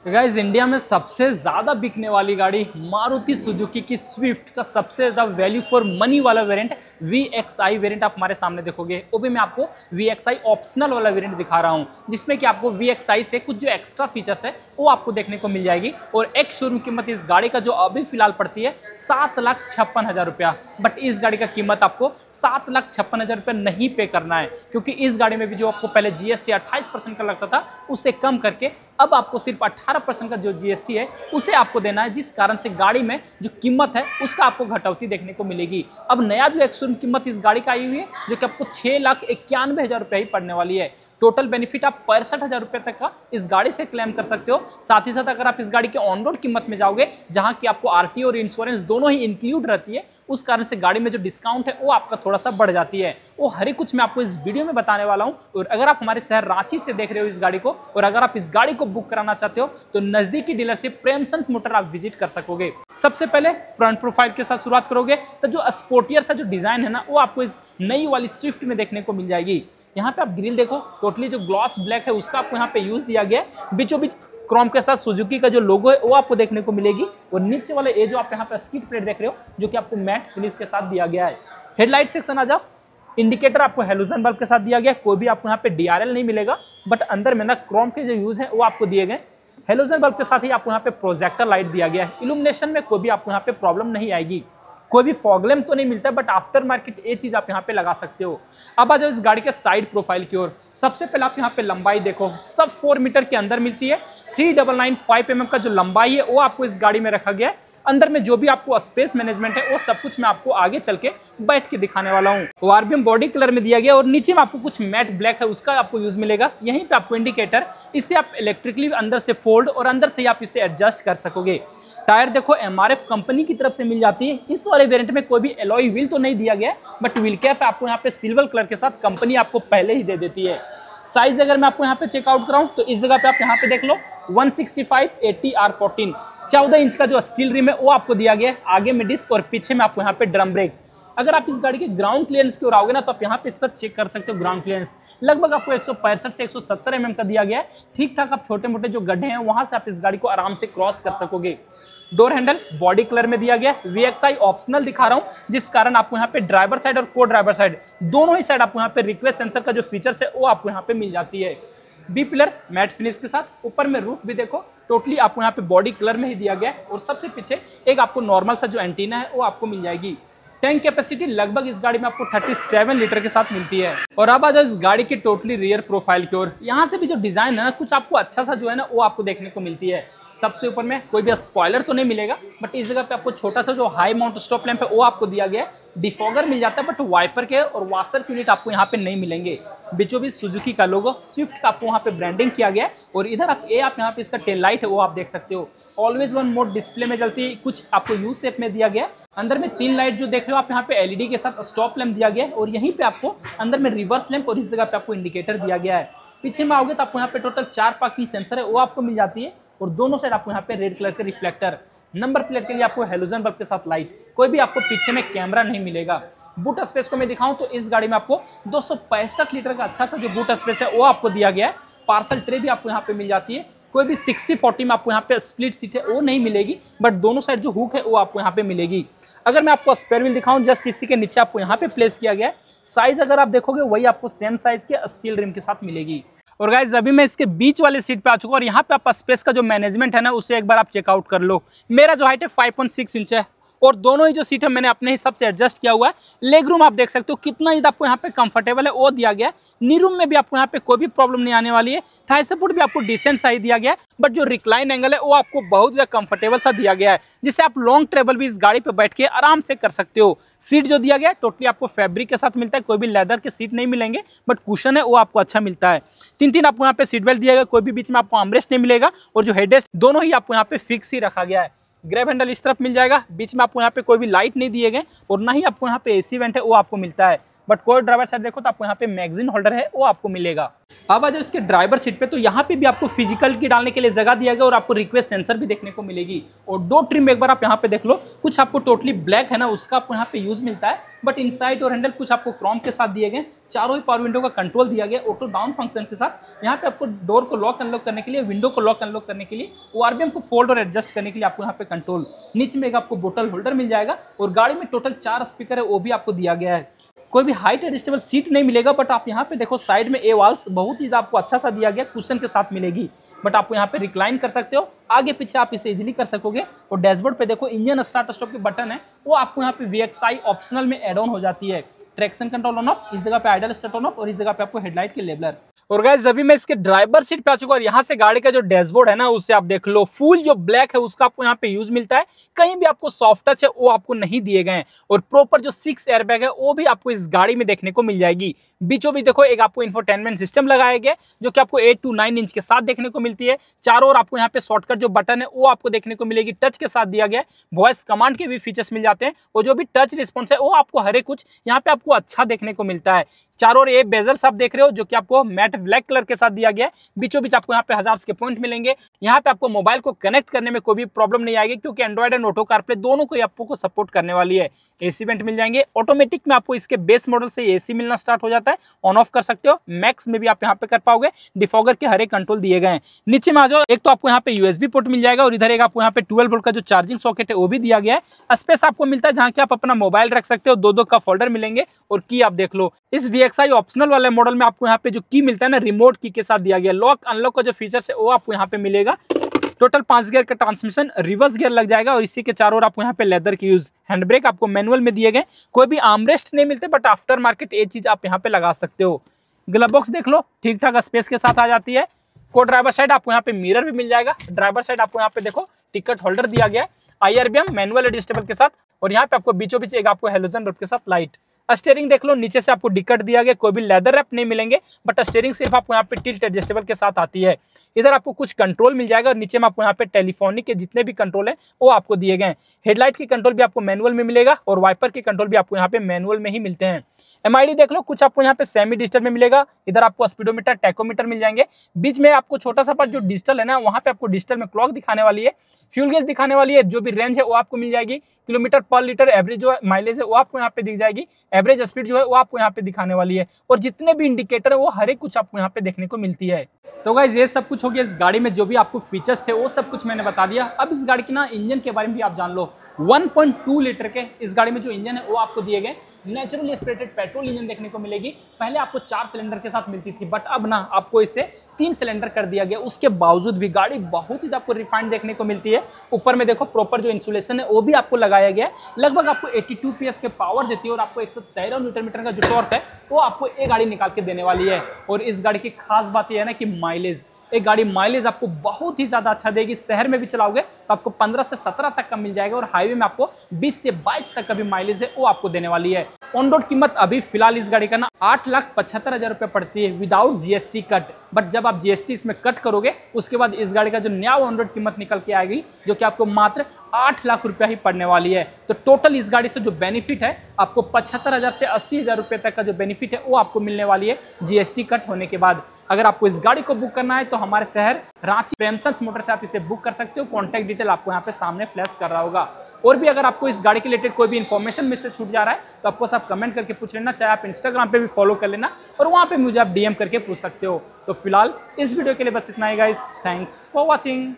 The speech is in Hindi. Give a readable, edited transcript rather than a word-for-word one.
गाइस इंडिया में सबसे ज़्यादा बिकने वाली गाड़ी मारुति सुजुकी की स्विफ्ट का सबसे ज़्यादा वैल्यू फॉर मनी वाला वेरिएंट VXI वेरिएंट आप हमारे सामने देखोगे। वो भी मैं आपको VXI ऑप्शनल वाला वेरिएंट दिखा रहा हूँ, जिसमें कि आपको VXI से कुछ जो एक्स्ट्रा फीचर्स है वो आपको देखने को मिल जाएगी। और एक शोरूम कीमत इस गाड़ी का जो अभी फिलहाल पड़ती है 7,56,000 रुपया। बट इस गाड़ी का कीमत आपको 7,56,000 रुपया नहीं पे करना है, क्योंकि इस गाड़ी में भी जो आपको पहले GST 28% का लगता था उसे कम करके अब आपको सिर्फ 18% का जो GST है उसे आपको देना है, जिस कारण से गाड़ी में जो कीमत है उसका आपको घटौती देखने को मिलेगी। अब नया जो एक्स-शोरूम कीमत इस गाड़ी का आई हुई है जो कि आपको 6,91,000 रुपये ही पड़ने वाली है। टोटल बेनिफिट आप 65,000 रुपये तक का इस गाड़ी से क्लेम कर सकते हो। साथ ही साथ अगर आप इस गाड़ी के ऑन रोड कीमत में जाओगे, जहां की आपको RTO और इंश्योरेंस दोनों ही इंक्लूड रहती है, उस कारण से गाड़ी में जो डिस्काउंट है वो आपका थोड़ा सा बढ़ जाती है। वो हर एक कुछ मैं आपको इस वीडियो में बताने वाला हूं। और अगर आप हमारे शहर रांची से देख रहे हो इस गाड़ी को, और अगर आप इस गाड़ी को बुक कराना चाहते हो तो नजदीकी डीलरशिप प्रेमसंस मोटर आप विजिट कर सकोगे। सबसे पहले फ्रंट प्रोफाइल के साथ शुरुआत करोगे तो जो स्पोर्टियर सा जो डिजाइन है ना, वो आपको इस नई वाली स्विफ्ट में देखने को मिल जाएगी। यहाँ पे आप ग्रिल देखो, टोटली जो ग्लॉस ब्लैक है उसका आपको यहाँ पे यूज दिया गया है। बीचों बीच क्रोम के साथ सुजुकी का जो लोगो है वो आपको देखने को मिलेगी। और नीचे वाले ये जो आप यहाँ पे स्किड प्लेट देख रहे हो जो कि आपको मैट फिनिश के साथ दिया गया है। हेडलाइट सेक्शन आ जाओ, इंडिकेटर आपको हेलोजन बल्ब के साथ दिया गया है। कोई भी आपको यहाँ पे DRL नहीं मिलेगा, बट अंदर में ना क्रोम के जो यूज है वो आपको दिए गए। हेलोजन बल्ब के साथ ही आपको यहाँ पे प्रोजेक्टर लाइट दिया गया है। इल्यूमिनेशन में कोई भी आपको यहाँ पे प्रॉब्लम नहीं आएगी। कोई भी फॉग लैम्प तो नहीं मिलता, बट आफ्टर मार्केट ये चीज आप यहाँ पे लगा सकते हो। अब आ जाओ इस गाड़ी के साइड प्रोफाइल की ओर। सबसे पहले आप यहाँ पे लंबाई देखो, सब 4 मीटर के अंदर मिलती है। 3995 mm का जो लंबाई है वो आपको इस गाड़ी में रखा गया है। अंदर में जो भी आपको स्पेस मैनेजमेंट है वो सब कुछ मैं आपको आगे चल के बैठ के दिखाने वाला हूँ। RBM बॉडी कलर में दिया गया और नीचे में आपको कुछ मैट ब्लैक है उसका आपको यूज मिलेगा। यहीं पे आपको इंडिकेटर, इसे आप इलेक्ट्रिकली अंदर से फोल्ड और अंदर से आप इसे एडजस्ट कर सकोगे। टायर देखो MRF कंपनी की तरफ से मिल जाती है। इस वाले वेरिएंट में कोई भी एलॉय व्हील तो नहीं दिया गया, बट व्हील कैप आपको यहाँ पे सिल्वर कलर के साथ कंपनी आपको पहले ही दे देती है। साइज अगर मैं आपको यहाँ पे चेकआउट कराऊं तो इस जगह पे आप यहाँ पे देख लो 165/80R14 14 इंच का जो स्टील रिम है वो आपको दिया गया है। आगे में डिस्क और पीछे में आपको यहाँ पे ड्रम ब्रेक। अगर आप इस गाड़ी के ग्राउंड क्लियरेंस की ओर आओगे ना तो आप यहाँ पे इसका चेक कर सकते हो। ग्राउंड क्लियरेंस लगभग आपको 165 से 170 mm का दिया गया है। ठीक ठाक आप छोटे मोटे जो गड्ढे हैं वहां से आप इस गाड़ी को आराम से क्रॉस कर सकोगे। डोर हैंडल बॉडी कलर में दिया गया है। VXI ऑप्शनल दिखा रहा हूँ, जिस कारण आपको यहाँ पे ड्राइवर साइड और को ड्राइवर साइड दोनों ही साइड आपको यहाँ पे रिक्वेस्ट सेंसर का जो फीचर्स है वो आपको यहाँ पे मिल जाती है। बी पिलर मैट फिनिश के साथ। ऊपर में रूफ भी देखो, टोटली आपको यहाँ पे बॉडी कलर में ही दिया गया है। और सबसे पीछे एक आपको नॉर्मल सा जो एंटीना है वो आपको मिल जाएगी। टैंक कैपेसिटी लगभग इस गाड़ी में आपको 37 लीटर के साथ मिलती है। और अब आ जाओ इस गाड़ी के टोटली रियर प्रोफाइल की ओर। यहाँ से भी जो डिजाइन है ना, कुछ आपको अच्छा सा जो है ना वो आपको देखने को मिलती है। सबसे ऊपर में कोई भी स्पॉइलर तो नहीं मिलेगा, बट इस जगह पे आपको छोटा सा जो हाई माउंट स्टॉप लैंप है वो आपको दिया गया है। डिफॉगर मिल जाता है, बट वाइपर के और वाशर के यूनिट आपको यहाँ पे नहीं मिलेंगे। बीचों बीच सुजुकी का लोगो, स्विफ्ट का आपको वहाँ पे ब्रांडिंग किया गया है। और इधर आप यहाँ पे इसका टेल लाइट है वो आप देख सकते हो। ऑलवेज वन मोड डिस्प्ले में चलती है, कुछ आपको यू शेप में दिया गया है। अंदर में 3 लाइट जो देख रहे हो आप यहाँ पे LED के साथ स्टॉप लैंप दिया गया है। और यहीं पे आपको अंदर में रिवर्स लैंप और इस जगह पे आपको इंडिकेटर दिया गया है। पीछे में आओगे तो आपको यहाँ पे टोटल 4 पार्किंग सेंसर है वो आपको मिल जाती है। और दोनों साइड आपको यहाँ पे रेड कलर के रिफ्लेक्टर। नंबर प्लेट के लिए आपको हेलोजन बल्ब के साथ लाइट। कोई भी आपको पीछे में कैमरा नहीं मिलेगा। बूट स्पेस को मैं दिखाऊं तो इस गाड़ी में आपको 265 लीटर का अच्छा सा जो बूट स्पेस है वो आपको दिया गया है। पार्सल ट्रे भी आपको यहाँ पे मिल जाती है। कोई भी 60/40 में आपको यहाँ पे स्प्लिट सीट है वो नहीं मिलेगी, बट दोनों साइड जो हुक है वो आपको यहाँ पे मिलेगी। अगर मैं आपको स्पेयर व्हील दिखाऊं, जस्ट इसी के नीचे आपको यहाँ पे प्लेस किया गया है। साइज अगर आप देखोगे वही आपको सेम साइज के स्टील रिम के साथ मिलेगी। और गाइज अभी मैं इसके बीच वाले सीट पे आ चुका हूँ और यहाँ पे आप स्पेस का जो मैनेजमेंट है ना उसे एक बार आप चेकआउट कर लो। मेरा जो हाइट है 5.6 इंच है और दोनों ही जो सीट है मैंने अपने हिसाब से एडजस्ट किया हुआ है। लेग रूम आप देख सकते हो कितना ही आपको यहाँ पे कंफर्टेबल है वो दिया गया है। नी रूम में भी आपको यहाँ पे कोई भी प्रॉब्लम नहीं आने वाली है। थाई सपोर्ट भी आपको डिसेंट साइज दिया गया है, बट जो रिक्लाइन एंगल है वो आपको बहुत ज्यादा कंफर्टेबल सा दिया गया है, जिससे आप लॉन्ग ट्रेवल भी इस गाड़ी पे बैठ के आराम से कर सकते हो। सीट जो दिया गया है टोटली आपको फैब्रिक के साथ मिलता है। कोई भी लेदर के सीट नहीं मिलेंगे, बट कुशन है वो आपको अच्छा मिलता है। 3 आपको यहाँ पे सीट बेल्ट दिया गया। कोई भी बीच में आपको आर्मरेस्ट नहीं मिलेगा। और जो हेडरेस्ट दोनों ही आपको यहाँ पे फिक्स ही रखा गया है। ग्रैब हैंडल इस तरफ मिल जाएगा। बीच में आपको यहाँ पे कोई भी लाइट नहीं दिए गए और ना ही आपको यहाँ पे AC वेंट है वो आपको मिलता है। बट कोई ड्राइवर साइड देखो तो आपको यहाँ पे मैगजीन होल्डर है वो आपको मिलेगा। अब आ जाओ इसके ड्राइवर सीट पे, तो यहाँ पे भी आपको फिजिकल की डालने के लिए जगह दिया गया और आपको रिक्वेस्ट सेंसर भी देखने को मिलेगी। और डोर ट्रिम एक बार आप यहाँ पे देख लो, कुछ आपको टोटली ब्लैक है ना उसका आपको यहाँ पे यूज मिलता है, बट इनसाइड और हैंडल कुछ आपको क्रोम के साथ दिए गए। चारों ही पावर विंडो का कंट्रोल दिया गया ऑटो डाउन फंक्शन के साथ। यहाँ पे आपको डोर को लॉक अनलॉक करने के लिए, विंडो को लॉक अनलॉक करने के लिए, ORBM को फोल्ड और एडजस्ट करने के लिए आपको यहाँ पे कंट्रोल। नीचे में एक आपको बोतल होल्डर मिल जाएगा और गाड़ी में टोटल 4 स्पीकर है वो भी आपको दिया गया है। कोई भी हाइट एडजस्टेबल सीट नहीं मिलेगा, बट आप यहाँ पे देखो साइड में ए वाल्स बहुत ही आपको अच्छा सा दिया गया, कुशन के साथ मिलेगी। बट आपको यहाँ पे रिक्लाइन कर सकते हो, आगे पीछे आप इसे इजीली कर सकोगे। और डैशबोर्ड पे देखो इंजन स्टार्ट स्टॉप के बटन है वो आपको यहाँ पे VXI ऑप्शनल में एड ऑन हो जाती है। ट्रैक्शन कंट्रोल ऑन ऑफ, इस जगह पे आइडल स्टार्ट ऑन ऑफ और इस जगह पे आपको हेडलाइट के लेबलर। और गाइस अभी मैं इसके ड्राइवर सीट पे आ चुका और यहाँ से गाड़ी का जो डैशबोर्ड है ना उसे आप देख लो, फुल जो ब्लैक है उसका आपको यहाँ पे यूज मिलता है। कहीं भी आपको सॉफ्ट टच है वो आपको नहीं दिए गए हैं। और प्रॉपर जो 6 एयरबैग है वो भी आपको इस गाड़ी में देखने को मिल जाएगी। बीचों बीच देखो एक आपको इंफोटेनमेंट सिस्टम लगाया गया जो कि आपको 8 to 9 इंच के साथ देखने को मिलती है। चारों ओर आपको यहाँ पे शॉर्टकट जो बटन है वो आपको देखने को मिलेगी, टच के साथ दिया गया है। वॉइस कमांड के भी फीचर्स मिल जाते हैं और जो भी टच रिस्पॉन्स है वो आपको हर एक कुछ यहाँ पे आपको अच्छा देखने को मिलता है। चारों ओर ये बेजल्स आप देख रहे हो जो कि आपको मैट ब्लैक कलर के साथ दिया गया है। बीचों बीच आपको यहाँ पे 1000 के पॉइंट मिलेंगे। यहाँ पे आपको मोबाइल को कनेक्ट करने में कोई भी प्रॉब्लम नहीं आएगी क्योंकि एंड्रॉइड एंड ऑटो कारप्ले दोनों को आपको सपोर्ट करने वाली है। एसी वेंट मिल जाएंगे। ऑटोमेटिक में आपको इसके बेस मॉडल से एसी मिलना स्टार्ट हो जाता है, ऑन ऑफ कर सकते हो। मैक्स में भी आप यहाँ पे कर पाओगे। डिफॉगर के हर एक कंट्रोल दिए गए हैं। नीचे में आ जाओ, एक तो आपको यहाँ पे USB पोर्ट मिल जाएगा और इधर एक आपको यहाँ पे 12 वोल्ट का जो चार्जिंग सॉकेट है वो भी दिया गया है। स्पेस आपको मिलता है जहाँ की आप अपना मोबाइल रख सकते हो। 2-2 का फोल्डर मिलेंगे और की आप देख लो। इस VXI ऑप्शनल वाले मॉडल में आपको यहाँ पे जो की मिलता है ना रिमोट की के साथ दिया गया। लॉक अनलॉक का जो फीचर्स है वो आपको यहाँ पे मिलेगा। टोटल 5 गियर का ट्रांसमिशन, रिवर्स गियर लग जाएगा और इसी के चारों ओर आपको यहाँ पे लेदर की यूज। हैंड ब्रेक आपको मैनुअल में दिए गए। कोई भी आर्मरेस्ट नहीं मिलते, बट आफ्टर मार्केट ये चीज आप यहाँ पे लगा सकते हो। ग्लव बॉक्स देख लो, ठीक ठाक स्पेस के साथ आ जाती है। को ड्राइवर साइड आपको यहाँ पे मिरर भी मिल जाएगा। ड्राइवर साइड आपको यहाँ पे देखो टिकट होल्डर दिया गया है, IRBM मैनुअल एडजस्टेबल के साथ। और यहाँ पे आपको बीचों बीच एक आपको हेलोजन बल्ब के साथ लाइट। स्टीयरिंग देख लो, नीचे से आपको डिकट दिया गया। कोई भी लेदर रैप नहीं मिलेंगे, बट स्टीयरिंग सिर्फ आपको यहाँ पे टिल्ट एडजस्टेबल के साथ आती है। इधर आपको कुछ कंट्रोल मिल जाएगा और नीचे में आपको यहाँ पे टेलीफोनिक के जितने भी कंट्रोल है वो आपको दिए गए हैं। हेडलाइट की कंट्रोल भी आपको मैनुअल में मिलेगा और वाइपर के कंट्रोल भी आपको यहाँ पे मैनुअल में ही मिलते हैं। MID देख लो, कुछ आपको यहाँ पे सेमी डिजिटल में मिलेगा। इधर आपको स्पीडोमीटर, टैकोमीटर मिल जाएंगे। बीच में आपको छोटा सा पार्ट जो डिजिटल है ना, वहाँ पे आपको डिजिटल में क्लॉक दिखाने वाली है, फ्यूल गेज दिखाने वाली है। जो भी रेंज है वो आपको मिल जाएगी। किलोमीटर पर लीटर एवरेज जो है माइलेज है वो आपको यहाँ पे दिख जाएगी। एवरेज स्पीड जो है वो आपको यहाँ पे दिखाने वाली है। और जितने भी इंडिकेटर है वो हर एक कुछ आपको यहाँ पे देखने को मिलती है। तो गाइस ये सब कुछ हो गया इस गाड़ी में। जो भी आपको फीचर्स थे वो सब कुछ मैंने बता दिया। अब इस गाड़ी की ना इंजन के बारे में भी आप जान लो। 1.2 लीटर के इस गाड़ी में जो इंजन है वो आपको दिए गए। नेचुरली एस्पिरेटेड पेट्रोल इंजन देखने को मिलेगी। पहले आपको 4 सिलेंडर के साथ मिलती थी, बट अब ना आपको इसे 3 सिलेंडर कर दिया गया। उसके बावजूद भी गाड़ी बहुत ही आपको रिफाइंड देखने को मिलती है। ऊपर में देखो प्रॉपर जो इंसुलेशन है वो भी आपको लगाया गया है। लगभग आपको 82 PS के पावर देती है और आपको 113 न्यूटन मीटर का जो टॉर्क है वो आपको ये गाड़ी निकाल के देने वाली है। और इस गाड़ी की खास बात यह है ना कि माइलेज, एक गाड़ी माइलेज आपको बहुत ही ज्यादा अच्छा देगी। शहर में भी चलाओगे तो आपको 15 से 17 तक का मिल जाएगा और हाईवे में आपको 20 से 22 तक का भी माइलेज है वो आपको देने वाली है। ऑन रोड कीमत अभी फिलहाल इस गाड़ी का ना 8,75,000 रुपये पड़ती है विदाउट GST कट। बट जब आप GST इसमें कट करोगे उसके बाद इस गाड़ी का जो नया ऑन रोड कीमत निकल के आएगी जो कि आपको मात्र 8 लाख रुपया ही पड़ने वाली है। तो टोटल इस गाड़ी से जो बेनिफिट है आपको 75,000 से 80,000 रुपये तक का जो बेनिफिट है वो आपको मिलने वाली है GST कट होने के बाद। अगर आपको इस गाड़ी को बुक करना है तो हमारे शहर रांची प्रेमसंस मोटर से आप इसे बुक कर सकते हो। कॉन्टैक्ट डिटेल आपको यहाँ पे सामने फ्लैश कर रहा होगा। और भी अगर आपको इस गाड़ी के रिलेटेड कोई भी इन्फॉर्मेशन में से छूट जा रहा है तो आपको सब कमेंट करके पूछ लेना, चाहे आप इंस्टाग्राम पे भी फॉलो कर लेना और वहाँ पे मुझे आप DM करके पूछ सकते हो। तो फिलहाल इस वीडियो के लिए बस इतना ही गाइस। Thanks for watching.